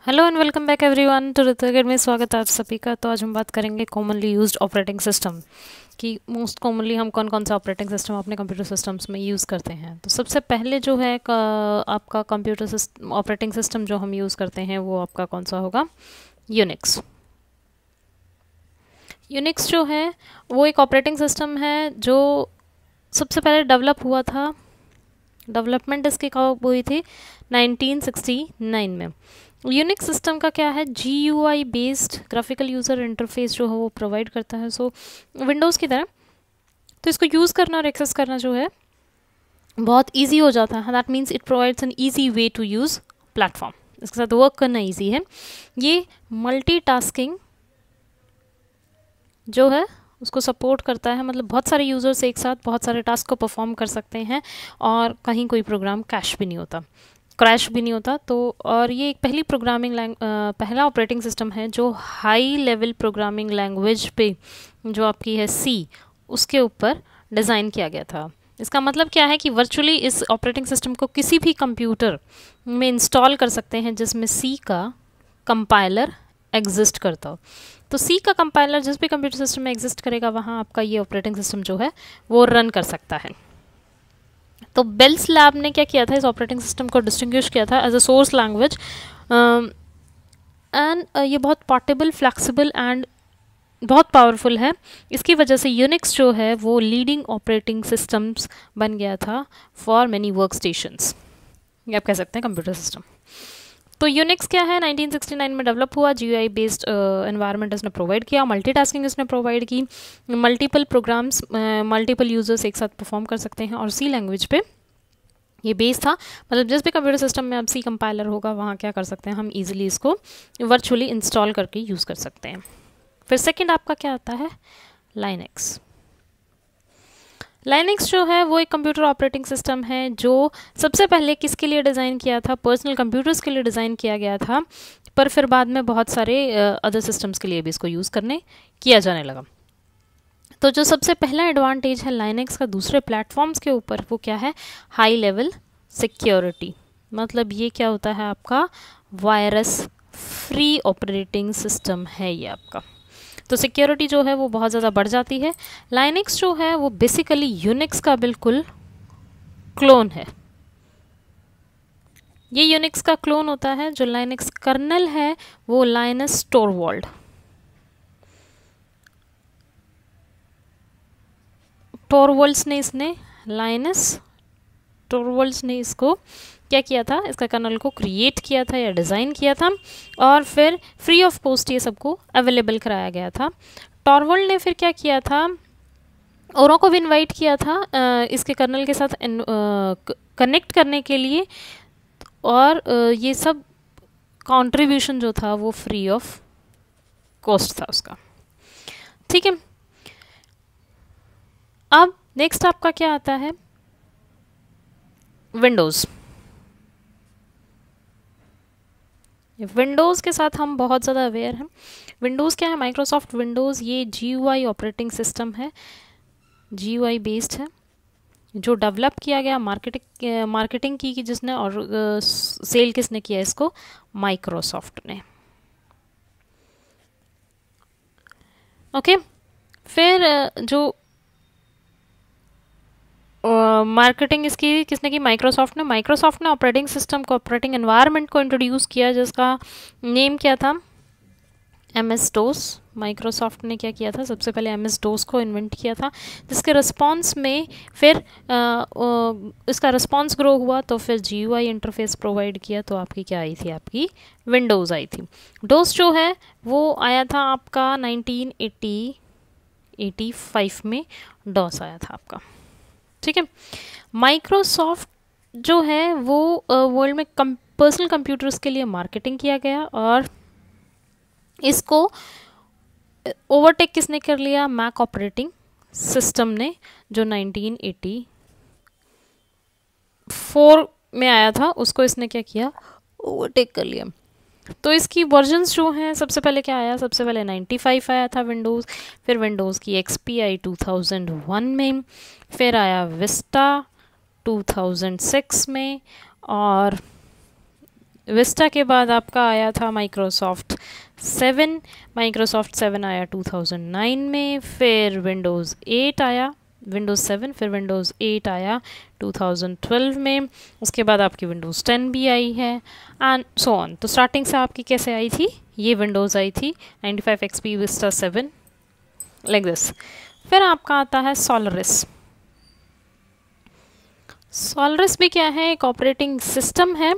Hello and welcome back everyone to Ritu में स्वागत है आप सभी का। तो आज हम बात करेंगे कॉमनली यूज्ड ऑपरेटिंग सिस्टम कि मोस्ट कॉमनली हम कौन कौन सा ऑपरेटिंग सिस्टम अपने कंप्यूटर सिस्टम्स में यूज़ करते हैं। तो सबसे पहले जो है आपका कंप्यूटर सिस्टम ऑपरेटिंग सिस्टम जो हम यूज़ करते हैं वो आपका कौन सा होगा? यूनिक्स। यूनिक्स जो है वो एक ऑपरेटिंग सिस्टम है जो सबसे पहले डेवलप हुआ था। डेवलपमेंट इसकी कब हुई थी? 1969 में। यूनिक्स सिस्टम का क्या है? GUI based graphical user interface जो है वो प्रोवाइड करता है, सो विंडोज़ की तरह। तो इसको यूज़ करना और एक्सेस करना जो है बहुत इजी हो जाता है। That means it provides an easy way to use platform. इसके साथ वर्क करना इजी है। ये मल्टीटास्किंग जो है उसको सपोर्ट करता है, मतलब बहुत सारे यूज़र्स एक साथ बहुत सारे टास्क को परफॉर्म कर सकते हैं और कहीं कोई प्रोग्राम क्रैश भी नहीं होता। तो और ये एक पहला ऑपरेटिंग सिस्टम है जो हाई लेवल प्रोग्रामिंग लैंग्वेज पे जो आपकी है C उसके ऊपर डिज़ाइन किया गया था। इसका मतलब क्या है कि वर्चुअली इस ऑपरेटिंग सिस्टम को किसी भी कंप्यूटर में इंस्टॉल कर सकते हैं जिसमें C का कंपाइलर एग्जिस्ट करता हो। तो C का कंपाइलर जिस भी कंप्यूटर सिस्टम में एग्जिस्ट करेगा वहाँ आपका ये ऑपरेटिंग सिस्टम जो है वो रन कर सकता है। तो बेल्स लैब ने क्या किया था, इस ऑपरेटिंग सिस्टम को डिस्टिंग्विश किया था as a source language and ये बहुत पोर्टेबल, फ्लेक्सिबल एंड बहुत पावरफुल है। इसकी वजह से यूनिक्स जो है वो लीडिंग ऑपरेटिंग सिस्टम्स बन गया था फॉर मेनी वर्क स्टेशंस, ये आप कह सकते हैं कंप्यूटर सिस्टम। तो यूनिक्स क्या है? 1969 में डेवलप हुआ। GUI बेस्ड एनवायरनमेंट इसने प्रोवाइड किया, मल्टीटास्किंग इसने प्रोवाइड की, मल्टीपल प्रोग्राम्स मल्टीपल यूजर्स एक साथ परफॉर्म कर सकते हैं और C लैंग्वेज पे ये बेस था। मतलब जिस भी कंप्यूटर सिस्टम में अब C कंपाइलर होगा वहाँ क्या कर सकते हैं हम इजीली इसको वर्चुअली इंस्टॉल करके यूज़ कर सकते हैं। फिर सेकंड आपका क्या आता है? लाइनक्स। लाइनक्स जो है वो एक कंप्यूटर ऑपरेटिंग सिस्टम है जो सबसे पहले किसके लिए डिज़ाइन किया था? पर्सनल कंप्यूटर्स के लिए डिज़ाइन किया गया था, पर फिर बाद में बहुत सारे अदर सिस्टम्स के लिए भी इसको यूज़ किया जाने लगा। तो जो सबसे पहला एडवांटेज है लाइनक्स का दूसरे प्लेटफॉर्म्स के ऊपर वो क्या है? High level security. मतलब ये क्या होता है? आपका वायरस फ्री ऑपरेटिंग सिस्टम है ये आपका। तो सिक्योरिटी जो है वो बहुत ज़्यादा बढ़ जाती है। लाइनक्स जो है वो बेसिकली यूनिक्स का बिल्कुल क्लोन है। ये यूनिक्स का क्लोन होता है। जो लाइनक्स कर्नल है वो लाइनस लाइनस टोरवल्ड्स ने इसको क्या किया था? इसका कर्नल को क्रिएट किया था या डिज़ाइन किया था और फिर फ्री ऑफ कॉस्ट ये सबको अवेलेबल कराया गया था। टोरवल्ड ने फिर क्या किया था? औरों को भी इनवाइट किया था इसके कर्नल के साथ कनेक्ट करने के लिए और ये सब कंट्रीब्यूशन जो था वो फ्री ऑफ कॉस्ट था उसका। ठीक है, अब नेक्स्ट आपका क्या आता है? विंडोज़। विंडोज़ के साथ हम बहुत ज़्यादा अवेयर हैं। विंडोज़ क्या है? माइक्रोसॉफ्ट विंडोज़ ये GUI ऑपरेटिंग सिस्टम है, GUI बेस्ड है, जो डेवलप किया गया मार्केटिंग की जिसने और सेल किसने किया इसको? माइक्रोसॉफ्ट ने। ओके, फिर जो मार्केटिंग इसकी किसने की? माइक्रोसॉफ्ट ने ऑपरेटिंग सिस्टम को, ऑपरेटिंग एनवायरनमेंट को इंट्रोड्यूस किया जिसका नेम क्या था? MS-DOS। माइक्रोसॉफ्ट ने क्या किया था? सबसे पहले MS-DOS को इन्वेंट किया था, जिसके रिस्पॉन्स में फिर इसका रिस्पॉन्स ग्रो हुआ तो फिर GUI इंटरफेस प्रोवाइड किया तो आपकी क्या आई थी? आपकी विंडोज़ आई थी। डोस जो है वो आया था आपका 1985 में डॉस आया था आपका। ठीक है, माइक्रोसॉफ्ट जो है वो वर्ल्ड में पर्सनल कंप्यूटर्स के लिए मार्केटिंग किया गया और इसको ओवरटेक किसने कर लिया? मैक ऑपरेटिंग सिस्टम ने, जो 1984 में आया था उसको इसने क्या किया? ओवरटेक कर लिया। तो इसकी वर्जन्स जो हैं सबसे पहले क्या आया? सबसे पहले 95 आया था विंडोज़, फिर विंडोज़ की XP आई 2001 में, फिर आया विस्टा 2006 में और विस्टा के बाद आपका आया था माइक्रोसॉफ्ट 7। माइक्रोसॉफ्ट 7 आया 2009 में, फिर विंडोज़ 8 आया, विंडोज़ 7, फिर विंडोज़ 8 आया 2012 में। उसके बाद आपकी विंडोज़ 10 भी आई है एंड सो ऑन। तो स्टार्टिंग से आपकी कैसे आई थी, ये विंडोज़ आई थी 95 XP, विस्टा 7, लाइक दिस। फिर आपका आता है सोलरिस। सोलरिस भी क्या है, एक ऑपरेटिंग सिस्टम है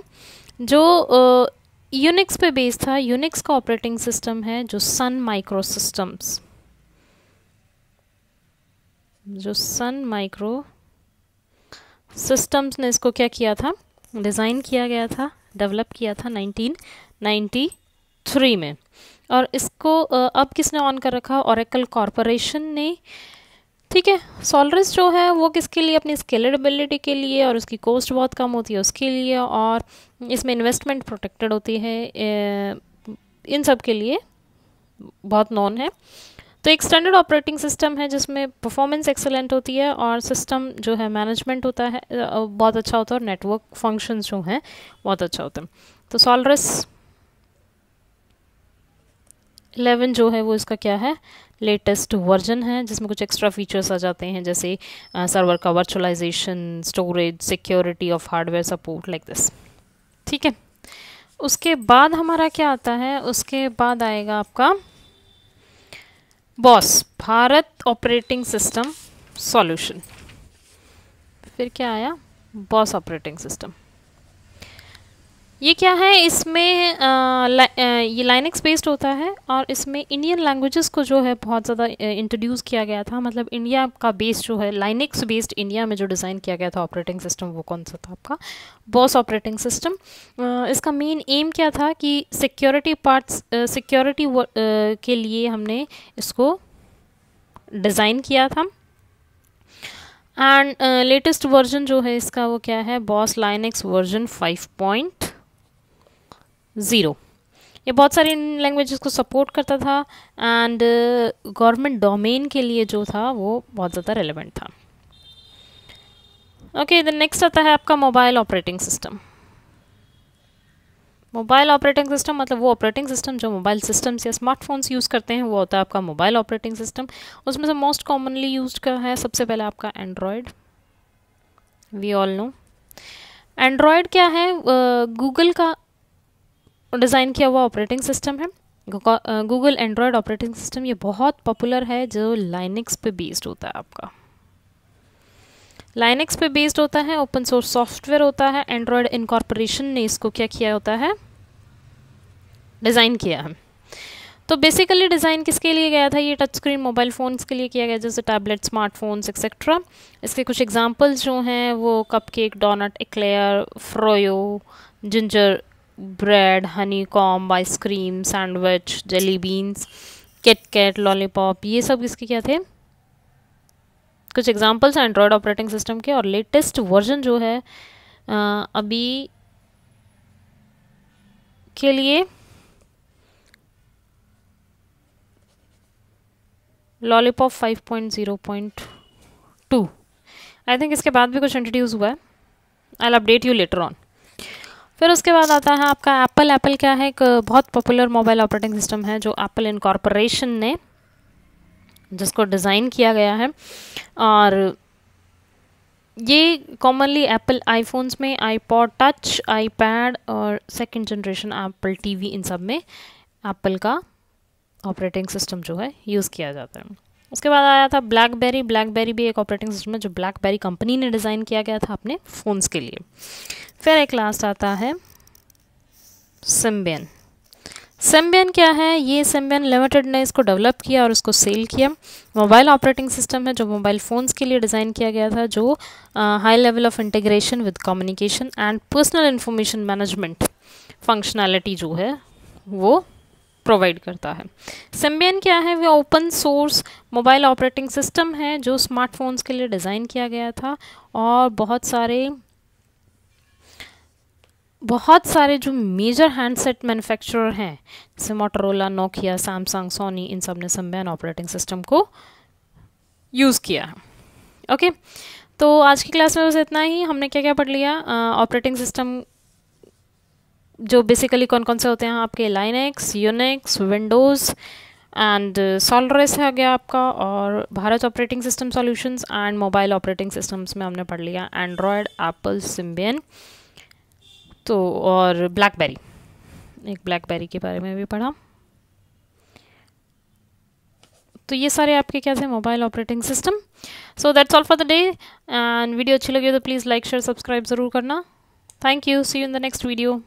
जो यूनिक्स पे बेस्ड था। यूनिक्स का ऑपरेटिंग सिस्टम है जो सन माइक्रो सिस्टम्स ने इसको क्या किया था, डिज़ाइन किया गया था, डेवलप किया था 1993 में। और इसको अब किसने ऑन कर रखा, ओरेकल कॉरपोरेशन ने। ठीक है, सोलरिस जो है वो किसके लिए, अपनी स्केलेबिलिटी के लिए, और उसकी कॉस्ट बहुत कम होती है उसके लिए, और इसमें इन्वेस्टमेंट प्रोटेक्टेड होती है, इन सब के लिए बहुत नॉन है। तो एक स्टैंडर्ड ऑपरेटिंग सिस्टम है जिसमें परफॉर्मेंस एक्सेलेंट होती है और सिस्टम जो है मैनेजमेंट होता है बहुत अच्छा होता है, और नेटवर्क फंक्शंस जो हैं बहुत अच्छा होता है। तो सोलरिस 11 जो है वो इसका क्या है, लेटेस्ट वर्जन है, जिसमें कुछ एक्स्ट्रा फीचर्स आ जाते हैं, जैसे सर्वर का virtualisation, storage, security of hardware support, like this. ठीक है, उसके बाद हमारा क्या आता है, उसके बाद आएगा आपका boss, Bharat operating system solution. फिर क्या आया, बॉस ऑपरेटिंग सिस्टम। ये क्या है, इसमें ये लाइनक्स बेस्ड होता है, और इसमें इंडियन लैंग्वेजेस को जो है बहुत ज़्यादा इंट्रोड्यूस किया गया था। मतलब इंडिया का बेस जो है, लाइनक्स बेस्ड इंडिया में जो डिज़ाइन किया गया था ऑपरेटिंग सिस्टम, वो कौन सा था, आपका बॉस ऑपरेटिंग सिस्टम। इसका मेन एम क्या था कि सिक्योरिटी के लिए हमने इसको डिज़ाइन किया था। एंड लेटेस्ट वर्जन जो है इसका वो क्या है, बॉस लाइनक्स वर्जन 5.0। ये बहुत सारी लैंग्वेजेस को सपोर्ट करता था, एंड गवर्नमेंट डोमेन के लिए जो था वो बहुत ज़्यादा रेलेवेंट था। ओके, द नेक्स्ट आता है आपका mobile operating system. Mobile operating system मतलब वो ऑपरेटिंग सिस्टम जो मोबाइल सिस्टम्स या स्मार्टफोन्स यूज़ करते हैं, वो होता है आपका मोबाइल ऑपरेटिंग सिस्टम। उसमें से मोस्ट कॉमनली यूज्ड का है सबसे पहले आपका Android. We all know Android क्या है, गूगल का डिज़ाइन किया हुआ ऑपरेटिंग सिस्टम है। गूगल एंड्रॉयड ऑपरेटिंग सिस्टम ये बहुत पॉपुलर है, जो लाइनक्स पे बेस्ड होता है। आपका लाइनक्स पे बेस्ड होता है, ओपन सोर्स सॉफ्टवेयर होता है। एंड्रॉयड इनकॉर्पोरेशन ने इसको क्या किया होता है, डिज़ाइन किया है। तो बेसिकली डिज़ाइन किसके लिए गया था, ये टच स्क्रीन मोबाइल फ़ोन्स के लिए किया गया, जैसे टैबलेट, स्मार्टफोन्स एक्सेट्रा। इसके कुछ एग्जांपल्स जो हैं वो cupcake, donut, eclair, froyo, gingerbread, honeycomb, ice cream, sandwich, jelly beans, KitKat, lollipop, ये सब इसके क्या थे, कुछ एग्जांपल्स हैं एंड्रॉयड ऑपरेटिंग सिस्टम के। और लेटेस्ट वर्जन जो है अभी के लिए लॉलीपॉप 5.0.2। आई थिंक इसके बाद भी कुछ इंट्रोड्यूस हुआ है, I will update you later on. फिर उसके बाद आता है आपका एप्पल। एप्पल क्या है, एक बहुत पॉपुलर मोबाइल ऑपरेटिंग सिस्टम है जो एप्पल इनकॉर्पोरेशन ने जिसको डिज़ाइन किया गया है। और ये कॉमनली एप्पल आईफोन्स में, आईपॉड टच, आईपैड और सेकंड जनरेशन एप्पल टीवी, इन सब में एप्पल का ऑपरेटिंग सिस्टम जो है यूज़ किया जाता है। उसके बाद आया था ब्लैकबेरी। ब्लैकबेरी भी एक ऑपरेटिंग सिस्टम है जो ब्लैकबेरी कंपनी ने डिज़ाइन किया गया था अपने फ़ोन्स के लिए। फिर एक लास्ट आता है सिम्बियन। सिम्बियन क्या है, ये सिम्बियन लिमिटेड ने इसको डेवलप किया और उसको सेल किया। मोबाइल ऑपरेटिंग सिस्टम है जो मोबाइल फ़ोन्स के लिए डिज़ाइन किया गया था, जो high level of integration with communication and personal information management functionality जो है वो प्रोवाइड करता है। सिम्बियन क्या है, वो open source mobile operating system है जो स्मार्टफोन्स के लिए डिज़ाइन किया गया था, और बहुत सारे जो मेजर हैंडसेट मैन्युफैक्चरर हैं जैसे मोटोरोला, नोकिया, सैमसंग, सोनी, इन सब ने सिम्बियन ऑपरेटिंग सिस्टम को यूज़ किया है। ओके, तो आज की क्लास में बस इतना ही। हमने क्या क्या पढ़ लिया, ऑपरेटिंग सिस्टम जो बेसिकली कौन कौन से होते हैं आपके, लाइनेक्स, यूनिक्स, विंडोज़ एंड सोलरिस है गया आपका, और Bharat operating system solutions and mobile operating systems में हमने पढ़ लिया एंड्रॉयड, एप्पल, सिम्बियन, तो और ब्लैकबेरी, एक ब्लैकबेरी के बारे में भी पढ़ा। तो ये सारे आपके क्या थे, mobile operating system. So that's all for the day, and video अच्छी लगी तो प्लीज़ लाइक शेयर सब्सक्राइब ज़रूर करना। Thank you, see you in the next video.